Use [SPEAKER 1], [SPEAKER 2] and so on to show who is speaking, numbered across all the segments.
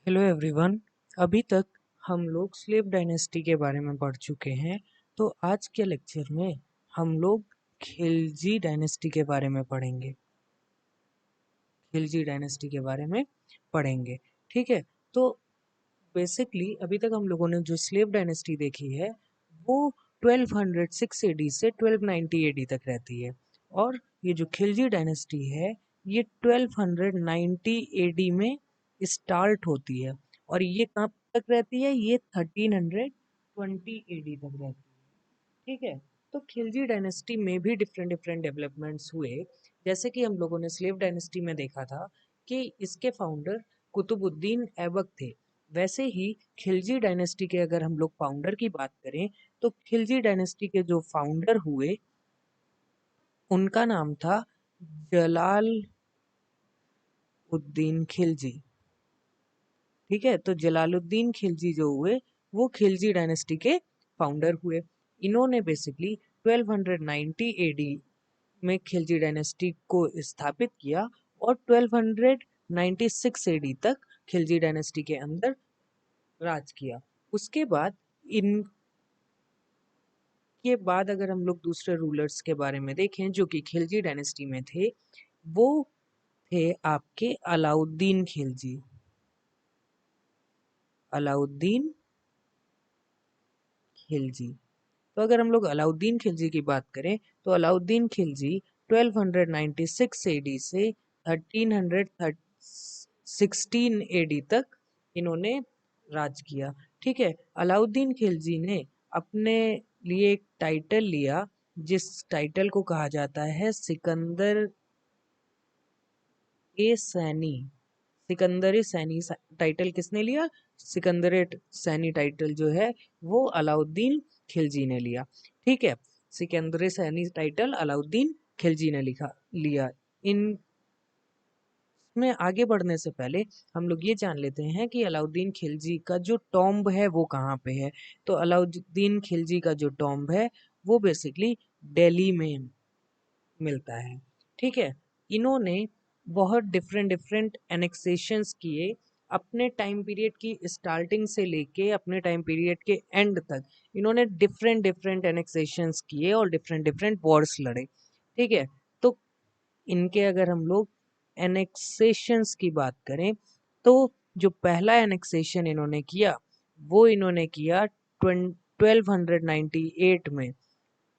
[SPEAKER 1] Hello everyone. अभी तक हम लोग स्लेव डायनेस्टी के बारे में पढ़ चुके हैं। तो आज के लेक्चर में हम लोग खिलजी डायनेस्टी के बारे में पढ़ेंगे। खिलजी डायनेस्टी के बारे में पढ़ेंगे। ठीक है। तो बेसिकली अभी तक हम लोगों ने जो स्लेव डायनेस्टी देखी है वो 1206 एडी से 1290 एडी तक रहती है। और ये जो खिलजी डायनेस्टी है ये 1290 एडी में स्टार्ट होती है। और ये कहाँ तक रहती है? ये 1320 एडी तक रहती है। ठीक है। तो खिलजी डायनेस्टी में भी डिफरेंट डिफरेंट डेवलपमेंट्स हुए। जैसे कि हम लोगों ने स्लेव डायनेस्टी में देखा था कि इसके फाउंडर कुतुबुद्दीन ऐबक थे। वैसे ही खिलजी डायनेस्टी के अगर हम लोग फाउंडर की बात करें तो खिलजी डायनेस्टी के जो फाउंडर हुए उनका नाम था जलाल उद्दीन खिलजी। ठीक है। तो जलालुद्दीन खिलजी जो हुए वो खिलजी डायनेस्टी के फाउंडर हुए। इन्होंने बेसिकली 1290 एडी में खिलजी डायनेस्टी को स्थापित किया और 1296 एडी तक खिलजी डायनेस्टी के अंदर राज किया। उसके बाद इनके बाद अगर हम लोग दूसरे रूलर्स के बारे में देखें जो कि खिलजी डायनेस्टी में थे, वो थे आपके अलाउद्दीन खिलजी। अलाउद्दीन खिलजी। तो अगर हम लोग अलाउद्दीन खिलजी की बात करें तो अलाउद्दीन खिलजी 1296 एडी से 1316 एडी तक इन्होंने राज किया। ठीक है। अलाउद्दीन खिलजी ने अपने लिए एक टाइटल लिया जिस टाइटल को कहा जाता है सिकंदर ए सैनी। सिकंदर सैनी टाइटल किसने लिया? सिकंदर सैनी टाइटल जो है वो अलाउद्दीन खिलजी ने लिया। ठीक है। सिकंदर सैनी टाइटल अलाउद्दीन खिलजी ने लिया। इन में आगे बढ़ने से पहले हम लोग ये जान लेते हैं कि अलाउद्दीन खिलजी का जो टॉम्ब है वो कहाँ पे है। तो अलाउद्दीन खिलजी का जो टॉम्ब है वो बेसिकली दिल्ली में मिलता है। ठीक है। इन्होंने बहुत डिफरेंट डिफरेंट एनेक्सेशंस किए अपने टाइम पीरियड की स्टार्टिंग से लेके अपने टाइम पीरियड के एंड तक। इन्होंने डिफरेंट डिफरेंट एनेक्सेशंस किए और डिफरेंट डिफरेंट वॉर्स लड़े। ठीक है। तो इनके अगर हम लोग एनेक्सेशंस की बात करें तो जो पहला एनेक्सेशन इन्होंने किया वो इन्होंने किया 1298 में।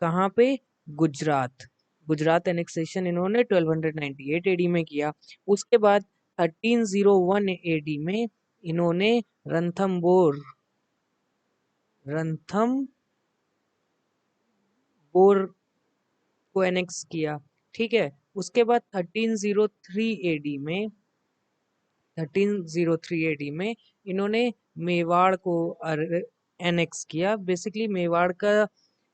[SPEAKER 1] कहाँ पे? गुजरात। गुजरात एनेक्सेशन इन्होंने 1298 एडी में किया। उसके बाद 1301 एडी में इन्होंने रणथंबोर रणथंबोर को एनेक्स किया। ठीक है। उसके बाद 1303 एडी में 1303 एडी में इन्होंने मेवाड़ को एनेक्स किया। बेसिकली मेवाड़ का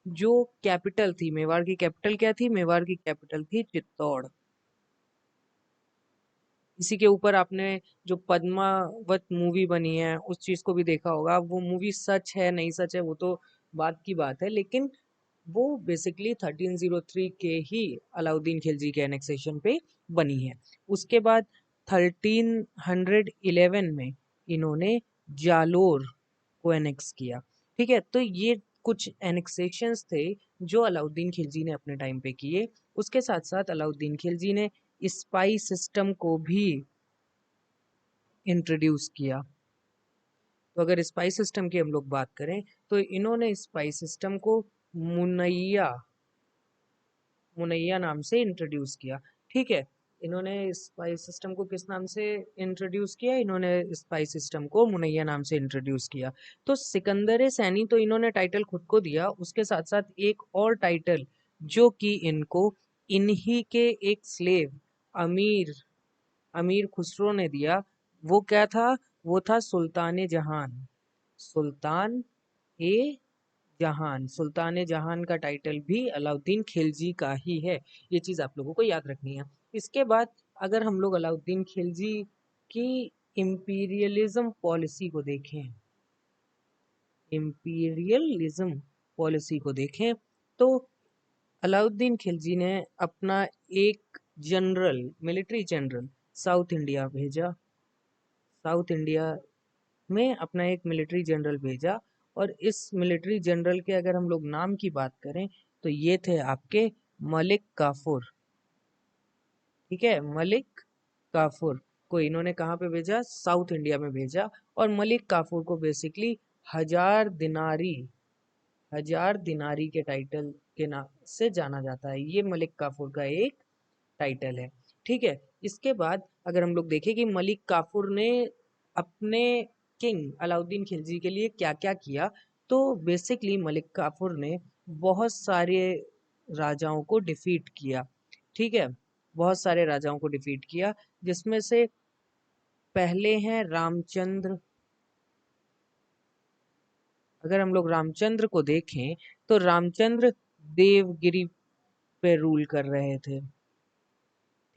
[SPEAKER 1] जो कैपिटल थी, मेवाड़ की कैपिटल क्या थी? मेवाड़ की कैपिटल थी चित्तौड़। इसी के ऊपर आपने जो पद्मावत मूवी बनी है उस चीज को भी देखा होगा। वो मूवी सच है नहीं सच है वो तो बात की बात है, लेकिन वो बेसिकली 1303 के ही अलाउद्दीन खिलजी के एनेक्सेशन पे बनी है। उसके बाद 1311 में इन्होंने जालोर को एनेक्स किया। ठीक है। तो ये कुछ एनेक्सेशंस थे जो अलाउद्दीन खिलजी ने अपने टाइम पे किए। उसके साथ साथ अलाउद्दीन खिलजी ने स्पाई सिस्टम को भी इंट्रोड्यूस किया। तो अगर स्पाई सिस्टम की हम लोग बात करें तो इन्होंने स्पाई सिस्टम को मुनैया मुनैया नाम से इंट्रोड्यूस किया। ठीक है। इन्होंने स्पाई सिस्टम को किस नाम से इंट्रोड्यूस किया? इन्होंने स्पाई सिस्टम को मुनैया नाम से इंट्रोड्यूस किया। तो सिकंदर सैनी तो इन्होंने टाइटल खुद को दिया, उसके साथ साथ एक और टाइटल जो कि इनको इन्हीं के एक स्लेव अमीर अमीर खुसरो ने दिया। वो क्या था? वो था सुल्तान जहान। सुल्तान ए जहान। सुल्तान जहान का टाइटल भी अलाउद्दीन खिलजी का ही है। ये चीज आप लोगों को याद रखनी है। इसके बाद अगर हम लोग अलाउद्दीन खिलजी की इंपीरियलिज्म पॉलिसी को देखें इंपीरियलिज्म पॉलिसी को देखें तो अलाउद्दीन खिलजी ने अपना एक general military general south India भेजा। साउथ इंडिया में अपना एक मिलिट्री जनरल भेजा। और इस मिलिट्री जनरल के अगर हम लोग नाम की बात करें तो ये थे आपके मलिक काफूर। ठीक है, मलिक काफूर को इन्होंने कहाँ पे भेजा? साउथ इंडिया में भेजा। और मलिक काफूर को बेसिकली हजार दिनारी, हजार दिनारी के टाइटल के नाम से जाना जाता है। ये मलिक काफूर का एक टाइटल है। ठीक है, इसके बाद अगर हम लोग देखें कि मलिक काफूर ने अपने किंग अलाउद्दीन खिलजी के लिए क्या क्या किया, तो बेसिकली मलिक काफूर ने बहुत सारे राजाओं को डिफीट किया। ठीक है, बहुत सारे राजाओं को डिफीट किया, जिसमें से पहले हैं रामचंद्र। अगर हम लोग रामचंद्र को देखें तो रामचंद्र देवगिरी पे रूल कर रहे थे।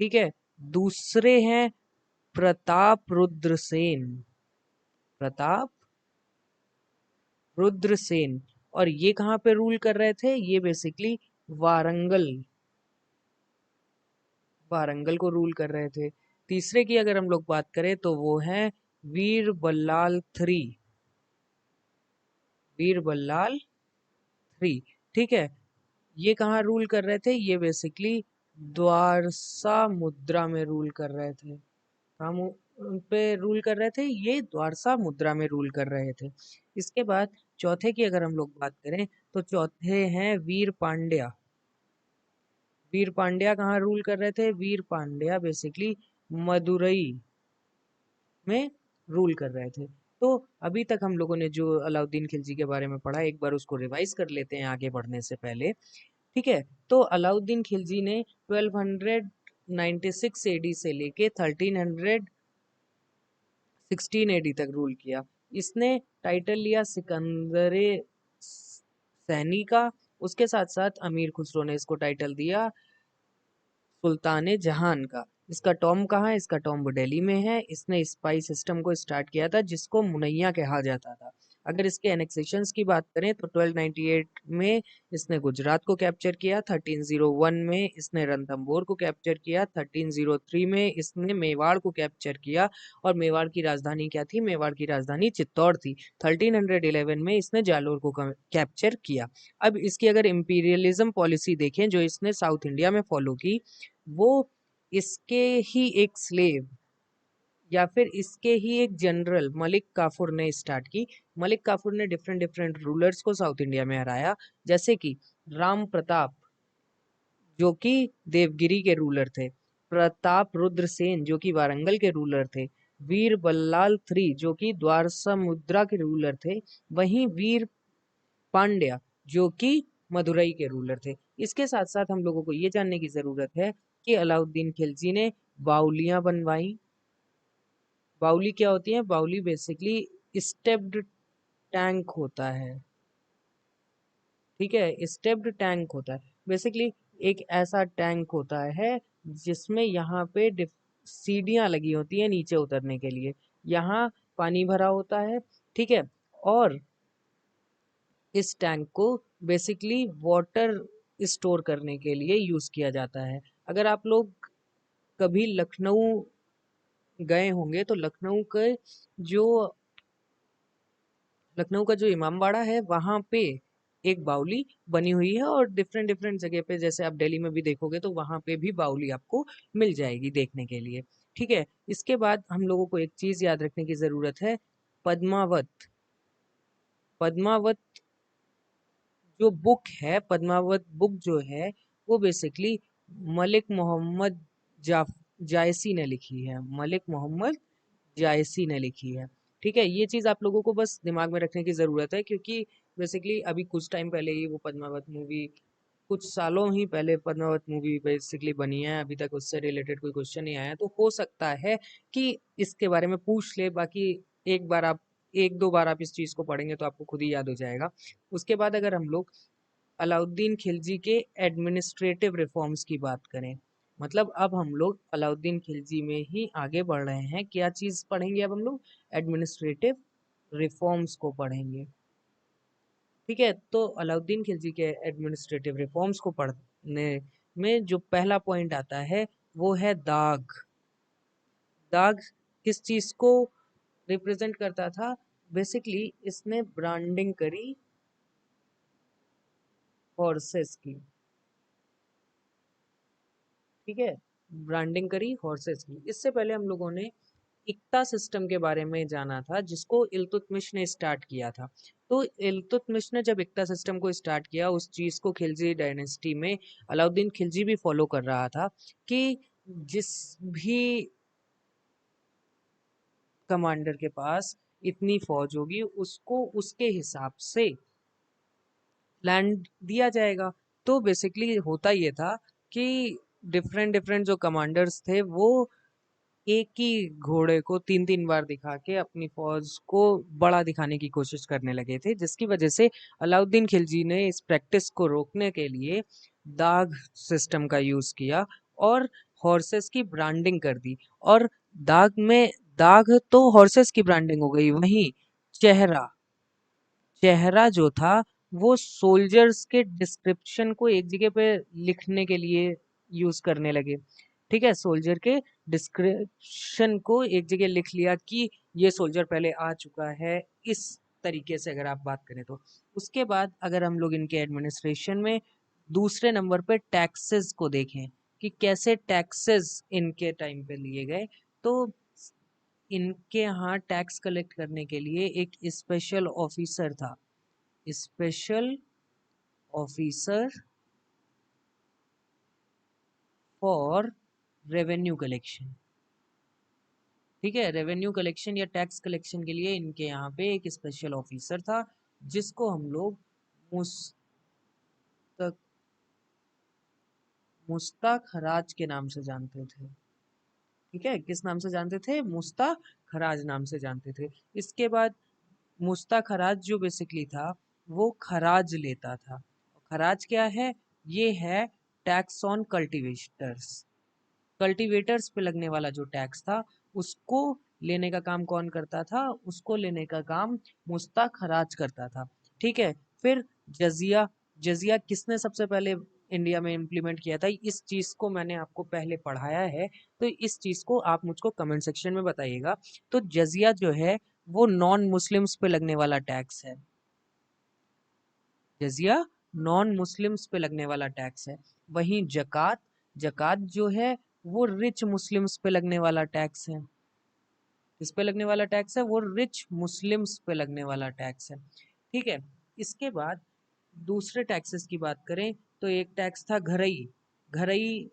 [SPEAKER 1] ठीक है, दूसरे हैं प्रताप रुद्र सेन। प्रताप रुद्र सेन, और ये कहाँ पे रूल कर रहे थे? ये बेसिकली वारंगल, वारंगल को रूल कर रहे थे। तीसरे की अगर हम लोग बात करें तो वो है वीर बल्लाल थ्री। वीर बल्लाल थ्री, ठीक है, ये कहाँ रूल कर रहे थे? ये बेसिकली द्वारसा मुद्रा में रूल कर रहे थे। हम उन पे रूल कर रहे थे, ये द्वारसा मुद्रा में रूल कर रहे थे। इसके बाद चौथे की अगर हम लोग बात करें तो चौथे हैं वीर पांड्या। वीर पांड्या कहाँ रूल कर रहे थे? वीर पांड्या बेसिकली मदुरई में रूल कर रहे थे। तो अभी तक हम लोगों ने जो अलाउद्दीन खिलजी के बारे में पढ़ा, एक बार उसको रिवाइज कर लेते हैं आगे बढ़ने से पहले। ठीक है, तो अलाउद्दीन खिलजी ने 1296 एडी से लेके 1316 एडी तक रूल किया। इसने टाइटल लिया सिकंदरे सैनी का। उसके साथ साथ अमीर खुसरो ने इसको टाइटल दिया सुल्तान जहान का। इसका टॉम कहाँ है? इसका टॉम दिल्ली में है। इसने स्पाई सिस्टम को स्टार्ट किया था जिसको मुनैया कहा जाता था। अगर इसके एनेक्सेशंस की बात करें तो 1298 में इसने गुजरात को कैप्चर किया, 1301 में इसने रणथंभौर को कैप्चर किया, 1303 में इसने मेवाड़ को कैप्चर किया। और मेवाड़ की राजधानी क्या थी? मेवाड़ की राजधानी चित्तौड़ थी। 1311 में इसने जालोर को कैप्चर किया। अब इसकी अगर इंपीरियलिज्म पॉलिसी देखें जो इसने साउथ इंडिया में फॉलो की, वो इसके ही एक स्लेव या फिर इसके ही एक जनरल मलिक काफूर ने स्टार्ट की। मलिक काफूर ने डिफरेंट डिफरेंट रूलर्स को साउथ इंडिया में हराया, जैसे कि राम प्रताप जो कि देवगिरी के रूलर थे, प्रताप रुद्र सेन जो कि वारंगल के रूलर थे, वीर बल्लाल थ्री जो कि द्वारसा मुद्रा के रूलर थे, वहीं वीर पांड्या जो कि मदुरई के रूलर थे। इसके साथ साथ हम लोगों को ये जानने की जरूरत है कि अलाउद्दीन खिलजी ने बाउलियां बनवाई। बाउली क्या होती है? बाउली बेसिकली स्टेप्ड टैंक होता है। ठीक है, स्टेप्ड टैंक होता है बेसिकली, एक ऐसा टैंक होता है जिसमें यहाँ पे सीढ़ियाँ लगी होती है नीचे उतरने के लिए। यहाँ पानी भरा होता है। ठीक है, और इस टैंक को बेसिकली वाटर स्टोर करने के लिए यूज किया जाता है। अगर आप लोग कभी लखनऊ गए होंगे तो जो लखनऊ का जो इमामबाड़ा है वहां पे एक बाउली बनी हुई है, और डिफरेंट डिफरेंट जगह पे जैसे आप दिल्ली में भी देखोगे तो वहां पे भी बाउली आपको मिल जाएगी देखने के लिए। ठीक है, इसके बाद हम लोगों को एक चीज याद रखने की जरूरत है, पद्मावत। पद्मावत जो बुक है, पद्मावत बुक जो है वो बेसिकली मलिक मोहम्मद जाफ जायसी ने लिखी है। मलिक मोहम्मद जायसी ने लिखी है। ठीक है, ये चीज आप लोगों को बस दिमाग में रखने की जरूरत है, क्योंकि बेसिकली अभी कुछ टाइम पहले ही वो पद्मावत मूवी, कुछ सालों ही पहले पद्मावत मूवी बेसिकली बनी है, अभी तक उससे रिलेटेड कोई क्वेश्चन नहीं आया। तो हो सकता है कि इसके बारे में पूछ ले, बाकी एक बार आप, एक दो बार आप इस चीज को पढ़ेंगे तो आपको खुद ही याद हो जाएगा। उसके बाद अगर हम लोग अलाउद्दीन खिलजी के एडमिनिस्ट्रेटिव रिफॉर्म्स की बात करें, मतलब अब हम लोग अलाउद्दीन खिलजी में ही आगे बढ़ रहे हैं। क्या चीज पढ़ेंगे अब हम लोग? एडमिनिस्ट्रेटिव रिफॉर्म्स को पढ़ेंगे। ठीक है, तो अलाउद्दीन खिलजी के एडमिनिस्ट्रेटिव रिफॉर्म्स को पढ़ने में जो पहला पॉइंट आता है वो है दाग। दाग किस चीज को रिप्रेजेंट करता था। बेसिकली इसने ब्रांडिंग करी हॉर्सेस की, ठीक है, ब्रांडिंग करी हॉर्सेस की। इससे पहले हम लोगों ने इक्ता सिस्टम के बारे में जाना था, जिसको इल्तुतमिश ने स्टार्ट किया था। तो इल्तुतमिश ने जब इक्ता सिस्टम को स्टार्ट किया, उस चीज को खिलजी डायनेस्टी में अलाउद्दीन खिलजी भी फॉलो कर रहा था कि जिस भी कमांडर के पास इतनी फौज होगी, उसको उसके हिसाब से लैंड दिया जाएगा। तो बेसिकली होता ये था कि डिफरेंट डिफरेंट जो कमांडर्स थे वो एक ही घोड़े को तीन तीन बार दिखा के अपनी फौज को बड़ा दिखाने की कोशिश करने लगे थे, जिसकी वजह से अलाउद्दीन खिलजी ने इस प्रैक्टिस को रोकने के लिए दाग सिस्टम का यूज किया और हॉर्सेस की ब्रांडिंग कर दी। और दाग तो हॉर्सेस की ब्रांडिंग हो गई, वहीं चेहरा चेहरा जो था वो सोल्जर्स के डिस्क्रिप्शन को एक जगह पे लिखने के लिए यूज करने लगे। ठीक है, सोल्जर के डिस्क्रिप्शन को एक जगह लिख लिया कि ये सोल्जर पहले आ चुका है, इस तरीके से अगर आप बात करें तो। उसके बाद अगर हम लोग इनके एडमिनिस्ट्रेशन में दूसरे नंबर पे टैक्सेस को देखें कि कैसे टैक्सेस इनके टाइम पे लिए गए, तो इनके यहाँ टैक्स कलेक्ट करने के लिए एक स्पेशल ऑफिसर था, special officer for revenue collection. ठीक है, रेवेन्यू कलेक्शन या टैक्स कलेक्शन के लिए इनके यहाँ पे एक स्पेशल ऑफिसर था, जिसको हम लोग मुस्तक मुस्ताक हराज के नाम से जानते थे। ठीक है, किस नाम से जानते थे? मुस्ताक खराज नाम से जानते थे। इसके बाद मुस्ताक खराज जो बेसिकली था वो खराज लेता था। खराज क्या है? ये है टैक्स ऑन कल्टीवेटर्स। कल्टीवेटर्स पे लगने वाला जो टैक्स था, उसको लेने का काम कौन करता था? उसको लेने का काम मुस्ताक खराज करता था। ठीक है, फिर जजिया। जजिया किसने सबसे पहले इंडिया में इम्प्लीमेंट किया था? इस चीज को मैंने आपको पहले पढ़ाया है, तो इस चीज को आप मुझको कमेंट सेक्शन में बताइएगा। तो जजिया जो है वो नॉन मुस्लिम्स पे लगने वाला टैक्स है। जजिया नॉन मुस्लिम्स पे लगने वाला टैक्स है। वहीं जकात, जकात जो है वो रिच मुस्लिम्स पे लगने वाला टैक्स है। किस पे लगने वाला टैक्स है? वो रिच मुस्लिम्स पे लगने वाला टैक्स है। ठीक है, इसके बाद दूसरे टैक्सेस की बात करें तो एक टैक्स था घरई। घरई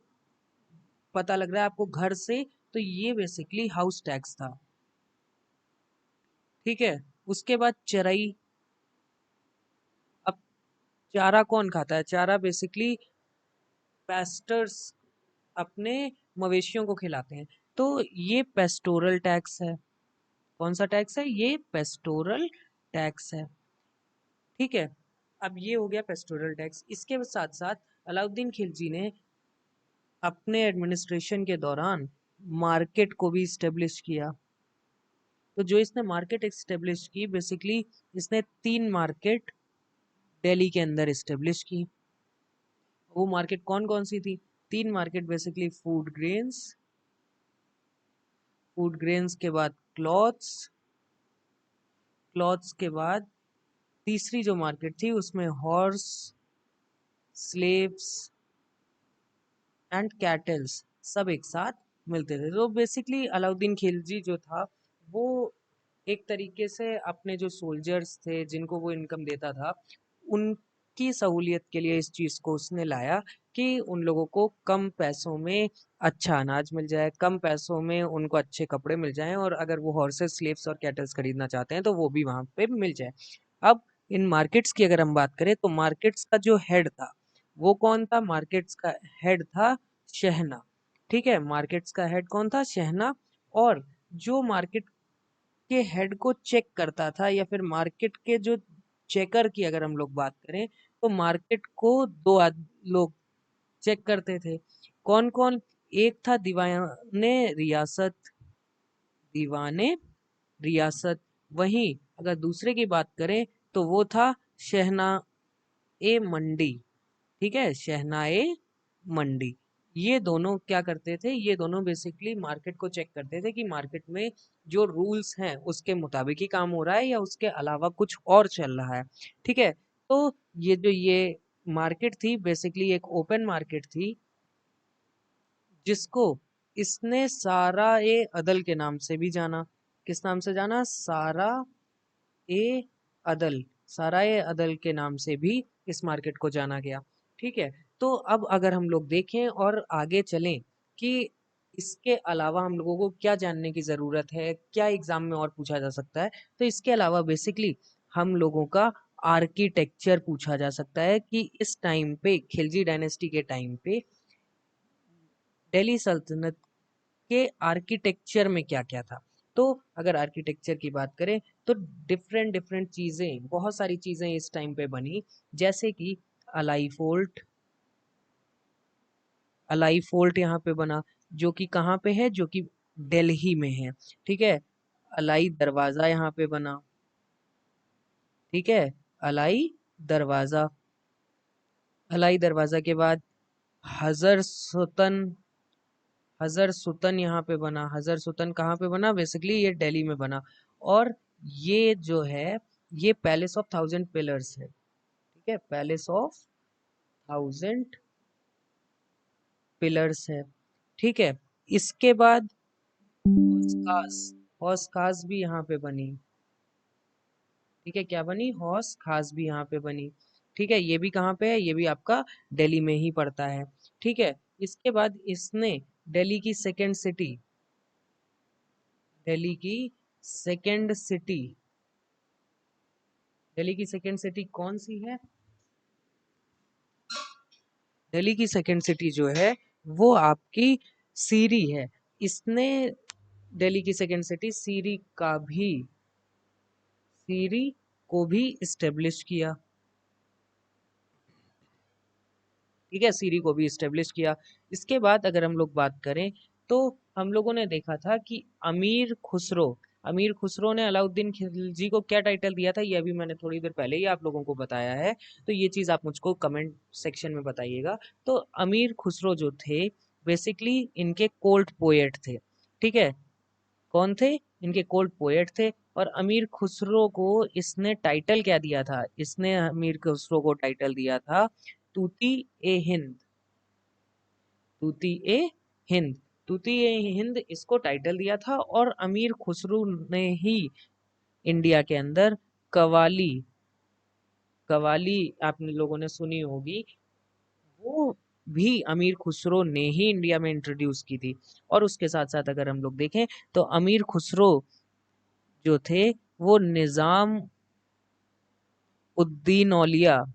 [SPEAKER 1] पता लग रहा है आपको घर से, तो ये बेसिकली हाउस टैक्स था। ठीक है, उसके बाद चरई। अब चारा कौन खाता है? चारा बेसिकली पेस्टर्स अपने मवेशियों को खिलाते हैं, तो ये पेस्टोरल टैक्स है। कौन सा टैक्स है? ये पेस्टोरल टैक्स है। ठीक है, अब ये हो गया पेस्टोरल टैक्स। इसके साथ साथ अलाउद्दीन खिलजी ने अपने एडमिनिस्ट्रेशन के दौरान मार्केट को भी इस्टेब्लिश किया। तो जो इसने मार्केट इस्टेब्लिश की, बेसिकली इसने 3 मार्केट दिल्ली के अंदर इस्टेब्लिश की। वो मार्केट कौन कौन सी थी? 3 मार्केट बेसिकली फूड ग्रेन्स के बाद क्लॉथ्स, क्लॉथ्स के बाद तीसरी जो मार्केट थी उसमें हॉर्स, स्लेव्स एंड कैटल्स सब एक साथ मिलते थे। तो बेसिकली अलाउद्दीन खिलजी जो था वो एक तरीके से अपने जो सोल्जर्स थे जिनको वो इनकम देता था, उनकी सहूलियत के लिए इस चीज़ को उसने लाया कि उन लोगों को कम पैसों में अच्छा अनाज मिल जाए, कम पैसों में उनको अच्छे कपड़े मिल जाएं, और अगर वो हॉर्सेस, स्लेव्स और कैटल्स खरीदना चाहते हैं तो वो भी वहाँ पे मिल जाए। अब इन मार्केट्स की अगर हम बात करें तो मार्केट्स का जो हेड था वो कौन था? मार्केट्स का हेड था शहना। ठीक है, मार्केट्स का हेड कौन था? शहना। और जो मार्केट के हेड को चेक करता था, या फिर मार्केट के जो चेकर की अगर हम लोग बात करें, तो मार्केट को लोग चेक करते थे। कौन कौन? एक था दीवाने रियासत, दीवाने रियासत। वहीं अगर दूसरे की बात करें तो वो था शहना ए मंडी। ठीक है, शहनाए मंडी। ये दोनों क्या करते थे, ये दोनों बेसिकली मार्केट को चेक करते थे कि मार्केट में जो रूल्स हैं उसके मुताबिक ही काम हो रहा है या उसके अलावा कुछ और चल रहा है। ठीक है, तो ये मार्केट थी बेसिकली एक ओपन मार्केट थी, जिसको इसने सारा ए अदल के नाम से भी जाना। किस नाम से जाना? सारा ए अदल। सारा ए अदल के नाम से भी इस मार्केट को जाना गया। ठीक है, तो अब अगर हम लोग देखें और आगे चलें कि इसके अलावा हम लोगों को क्या जानने की ज़रूरत है, क्या एग्जाम में और पूछा जा सकता है, तो इसके अलावा बेसिकली हम लोगों का आर्किटेक्चर पूछा जा सकता है कि इस टाइम पे खिलजी डायनेस्टी के टाइम पे दिल्ली सल्तनत के आर्किटेक्चर में क्या क्या था। तो अगर आर्किटेक्चर की बात करें तो डिफरेंट डिफरेंट चीजें, बहुत सारी चीजें इस टाइम पे बनी, जैसे कि अलाई फोर्ट। अलाई फोर्ट यहाँ पे बना, जो कि कहाँ पे है? जो कि दिल्ली में है। ठीक है, अलाई दरवाजा यहाँ पे बना। ठीक है, अलाई दरवाजा। अलाई दरवाजा के बाद हजर सुतन। हजर सुतन यहाँ पे बना। हजर सुतन कहाँ पे बना? बेसिकली ये दिल्ली में बना। और ये जो है, ये पैलेस ऑफ थाउजेंड पिलर्स है। ठीक है, पैलेस ऑफ थाउजेंड पिलर्स है। ठीक है, इसके बाद हौस खास। हौस खास भी यहाँ पे बनी। ठीक है, क्या बनी? हौस खास भी यहाँ पे बनी। ठीक है, ये भी कहाँ पे है? ये भी आपका दिल्ली में ही पड़ता है। ठीक है, इसके बाद इसने दिल्ली की सेकेंड सिटी, दिल्ली की सेकेंड सिटी, दिल्ली की सेकेंड सिटी कौन सी है? दिल्ली की सेकेंड सिटी जो है वो आपकी सीरी है। इसने दिल्ली की सेकेंड सिटी सीरी को भी इस्टेब्लिश किया। ठीक है, सीरी को भी इस्टेब्लिश किया। इसके बाद अगर हम लोग बात करें तो हम लोगों ने देखा था कि अमीर खुसरो ने अलाउद्दीन खिलजी को क्या टाइटल दिया था, ये अभी मैंने थोड़ी देर पहले ही आप लोगों को बताया है। तो ये चीज आप मुझको कमेंट सेक्शन में बताइएगा। तो अमीर खुसरो जो थे बेसिकली इनके कोर्ट पोएट थे। ठीक है, कौन थे? इनके कोर्ट पोएट थे। और अमीर खुसरो को इसने टाइटल क्या दिया था? इसने अमीर खुसरो को टाइटल दिया था तूती ए हिंद। तूती ए हिंद। तूती ए हिंद इसको टाइटल दिया था। और अमीर खुसरो ने ही इंडिया के अंदर कवाली, कवाली आप लोगों ने सुनी होगी, वो भी अमीर खुसरो ने ही इंडिया में इंट्रोड्यूस की थी। और उसके साथ साथ अगर हम लोग देखें तो अमीर खुसरो जो थे वो निजामुद्दीन औलिया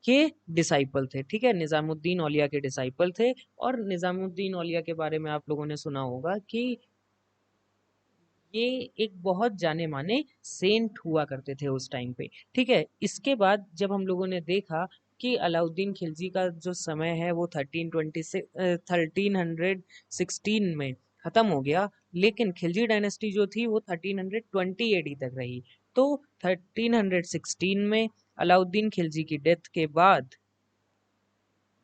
[SPEAKER 1] के डिसाइपल थे। ठीक है, निजामुद्दीन औलिया के डिसाइपल थे। और निजामुद्दीन औलिया के बारे में आप लोगों ने सुना होगा कि ये एक बहुत जाने माने सेंट हुआ करते थे उस टाइम पे। ठीक है, इसके बाद जब हम लोगों ने देखा कि अलाउद्दीन खिलजी का जो समय है वो 1316 में खत्म हो गया, लेकिन खिलजी डायनेस्टी जो थी वो 1320 एडी तक रही। तो 1316 में अलाउद्दीन खिलजी की डेथ के बाद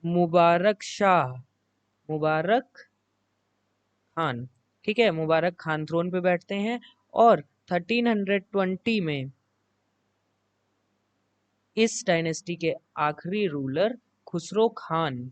[SPEAKER 1] मुबारक शाह, मुबारक खान, ठीक है, मुबारक खान थ्रोन पे बैठते हैं। और 1320 में इस डायनेस्टी के आखिरी रूलर खुसरो खान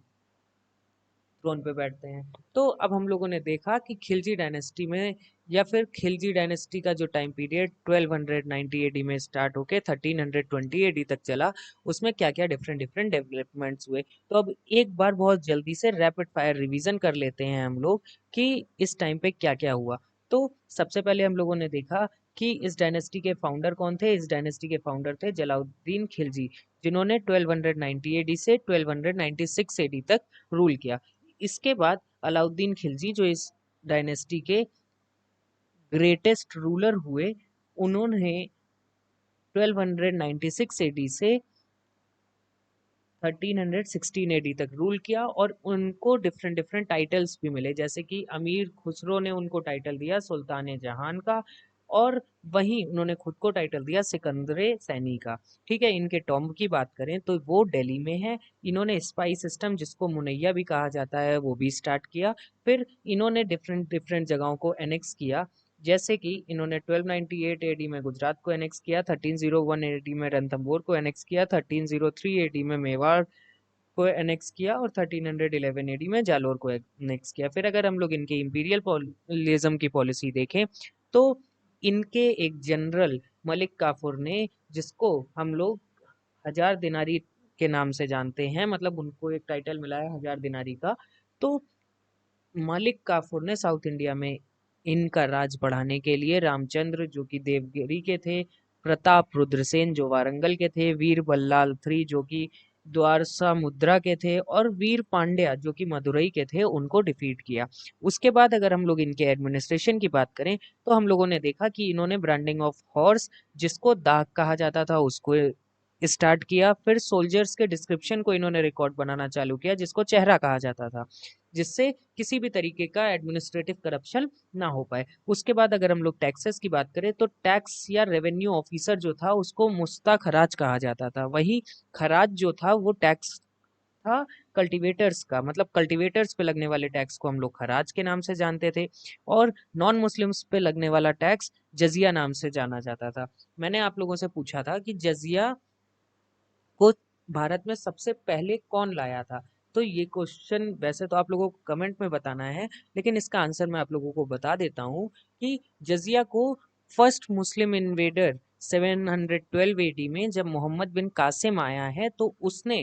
[SPEAKER 1] थ्रोन पे बैठते हैं। तो अब हम लोगों ने देखा कि खिलजी डायनेस्टी में या फिर खिलजी डायनेस्टी का जो टाइम पीरियड 1290 एडी में स्टार्ट होके 1320 एडी तक चला, उसमें क्या क्या डिफरेंट डिफरेंट डेवलपमेंट्स हुए। तो अब एक बार बहुत जल्दी से रैपिड फायर रिवीजन कर लेते हैं हम लोग कि इस टाइम पे क्या क्या हुआ। तो सबसे पहले हम लोगों ने देखा कि इस डायनेस्टी के फाउंडर कौन थे। इस डायनेस्टी के फाउंडर थे जलाउद्दीन खिलजी, जिन्होंने 1290 एडी से 1296 एडी तक रूल किया। इसके बाद अलाउद्दीन खिलजी जो इस डायनेस्टी के ग्रेटेस्ट रूलर हुए, उन्होंने 1296 एडी से 1316 एडी तक रूल किया। और उनको डिफरेंट डिफरेंट टाइटल्स भी मिले, जैसे कि अमीर खुसरो ने उनको टाइटल दिया सुल्तान जहान का। और वहीं उन्होंने खुद को टाइटल दिया सिकंदर सैनी का। ठीक है, इनके टॉम्ब की बात करें तो वो दिल्ली में है। इन्होंने स्पाई सिस्टम, जिसको मुनैया भी कहा जाता है, वो भी स्टार्ट किया। फिर इन्होंने डिफरेंट डिफरेंट जगहों को एनेक्स किया, जैसे कि इन्होंने 1298 एडी में गुजरात को एनेक्स किया, 1301 एडी में रणथंभौर को एनेक्स किया, 1303 एडी में मेवाड़ को एनेक्स किया और 1311 एडी में जालोर को एनेक्स किया। फिर अगर हम लोग इनके इंपीरियलिज्म की पॉलिसी देखें तो इनके एक जनरल मलिक काफूर ने, जिसको हम लोग हजार दिनारी के नाम से जानते हैं, मतलब उनको एक टाइटल मिला है हजार दिनारी का, तो मलिक काफूर ने साउथ इंडिया में इनका राज बढ़ाने के लिए रामचंद्र जो कि देवगिरी के थे, प्रताप रुद्रसेन जो वारंगल के थे, वीर बल्लाल थ्री जो कि द्वारसा मुद्रा के थे, और वीर पांड्या जो कि मदुरई के थे, उनको डिफीट किया। उसके बाद अगर हम लोग इनके एडमिनिस्ट्रेशन की बात करें तो हम लोगों ने देखा कि इन्होंने ब्रांडिंग ऑफ हॉर्स, जिसको दाग कहा जाता था, उसको स्टार्ट किया। फिर सोल्जर्स के डिस्क्रिप्शन को इन्होंने रिकॉर्ड बनाना चालू किया, जिसको चेहरा कहा जाता था, जिससे किसी भी तरीके का एडमिनिस्ट्रेटिव करप्शन ना हो पाए। उसके बाद अगर हम लोग टैक्सेस की बात करें तो टैक्स या रेवेन्यू ऑफिसर जो था उसको मुस्ता खराज कहा जाता था। वही खराज जो था वो टैक्स था कल्टीवेटर्स का, मतलब कल्टीवेटर्स पे लगने वाले टैक्स को हम लोग खराज के नाम से जानते थे, और नॉन मुस्लिम्स पे लगने वाला टैक्स जजिया नाम से जाना जाता था। मैंने आप लोगों से पूछा था कि जजिया को भारत में सबसे पहले कौन लाया था, तो ये क्वेश्चन वैसे तो आप लोगों को कमेंट में बताना है, लेकिन इसका आंसर मैं आप लोगों को बता देता हूँ कि जजिया को फर्स्ट मुस्लिम इन्वेडर 712 एडी में जब मोहम्मद बिन कासिम आया है, तो उसने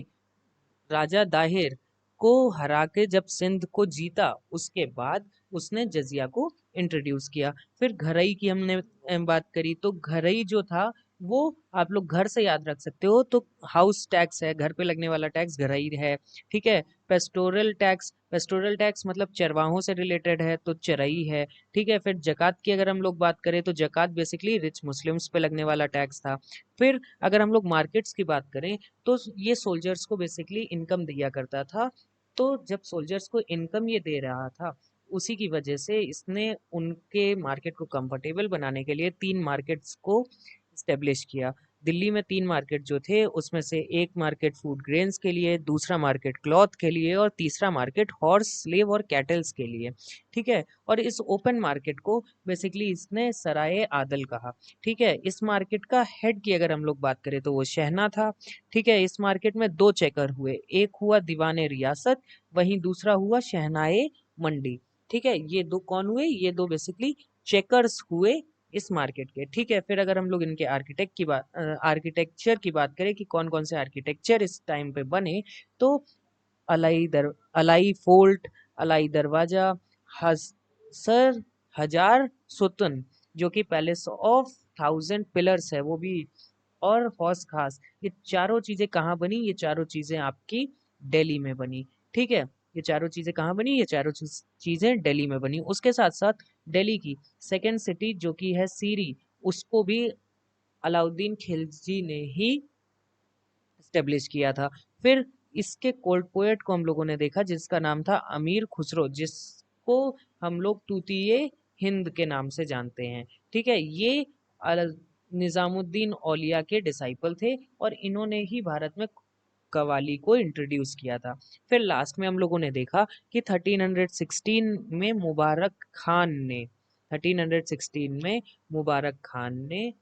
[SPEAKER 1] राजा दाहिर को हरा के जब सिंध को जीता, उसके बाद उसने जजिया को इंट्रोड्यूस किया। फिर घरई की हमने बात करी, तो घरई जो था वो आप लोग घर से याद रख सकते हो, तो हाउस टैक्स है, घर पे लगने वाला टैक्स घरई है। ठीक है, पेस्टोरल टैक्स मतलब चरवाहों से रिलेटेड है, तो चरई है। ठीक है, फिर जकात की अगर हम लोग बात करें तो जकात बेसिकली रिच मुस्लिम्स पे लगने वाला टैक्स था। फिर अगर हम लोग मार्केट्स की बात करें तो ये सोल्जर्स को बेसिकली इनकम दिया करता था, तो जब सोल्जर्स को इनकम ये दे रहा था, उसी की वजह से इसने उनके मार्केट को कंफर्टेबल बनाने के लिए तीन मार्केट्स को स्टेब्लिश किया। दिल्ली में तीन मार्केट जो थे, उसमें से एक मार्केट फूड ग्रेन्स के लिए, दूसरा मार्केट क्लॉथ के लिए, और तीसरा मार्केट हॉर्स स्लेव और कैटल्स के लिए। ठीक है, और इस ओपन मार्केट को बेसिकली इसने सराय आदल कहा। ठीक है, इस मार्केट का हेड की अगर हम लोग बात करें तो वो शहना था। ठीक है, इस मार्केट में दो चेकर हुए, एक हुआ दीवाने रियासत, वहीं दूसरा हुआ शहनाए मंडी। ठीक है, ये दो कौन हुए, ये दो बेसिकली चेकर्स हुए इस मार्केट के। ठीक है, फिर अगर हम लोग इनके आर्किटेक्चर की बात करें कि कौन कौन से आर्किटेक्चर इस टाइम पे बने, तो अलाई फोर्ट, अलाई दरवाजा, सर हजार सुतन जो कि पैलेस ऑफ 1000 पिलर्स है वो भी, और हौस खास, ये चारों चीजें कहाँ बनी, ये चारों चीजें आपकी दिल्ली में बनी। ठीक है, ये चारों चीजें कहाँ बनी, ये चारों चीजें दिल्ली में बनी। उसके साथ साथ दिल्ली की सेकंड सिटी जो कि है सीरी, उसको भी अलाउद्दीन खिलजी ने ही स्टेब्लिश किया था। फिर इसके कोल्ड पोएट को हम लोगों ने देखा, जिसका नाम था अमीर खुसरो, जिसको हम लोग तूतीये हिंद के नाम से जानते हैं। ठीक है, ये निजामुद्दीन औलिया के डिसाइपल थे, और इन्होंने ही भारत में कवाली को इंट्रोड्यूस किया था। फिर लास्ट में हम लोगों ने देखा कि 1316 में मुबारक खान ने 1316 में मुबारक खान ने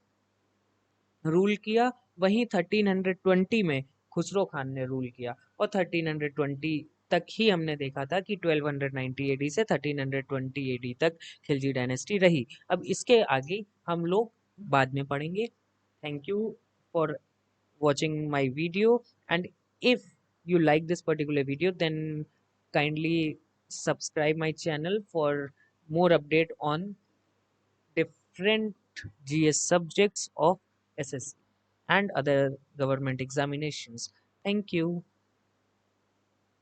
[SPEAKER 1] रूल किया, वहीं 1320 में खुसरो खान ने रूल किया, और 1320 तक ही हमने देखा था कि 1290 एडी से 1320 एडी तक खिलजी डायनेस्टी रही। अब इसके आगे हम लोग बाद में पढ़ेंगे। Thank you for watching my video, and if you like this particular video, then kindly subscribe my channel for more update on different GS subjects of SSC and other government examinations. Thank you.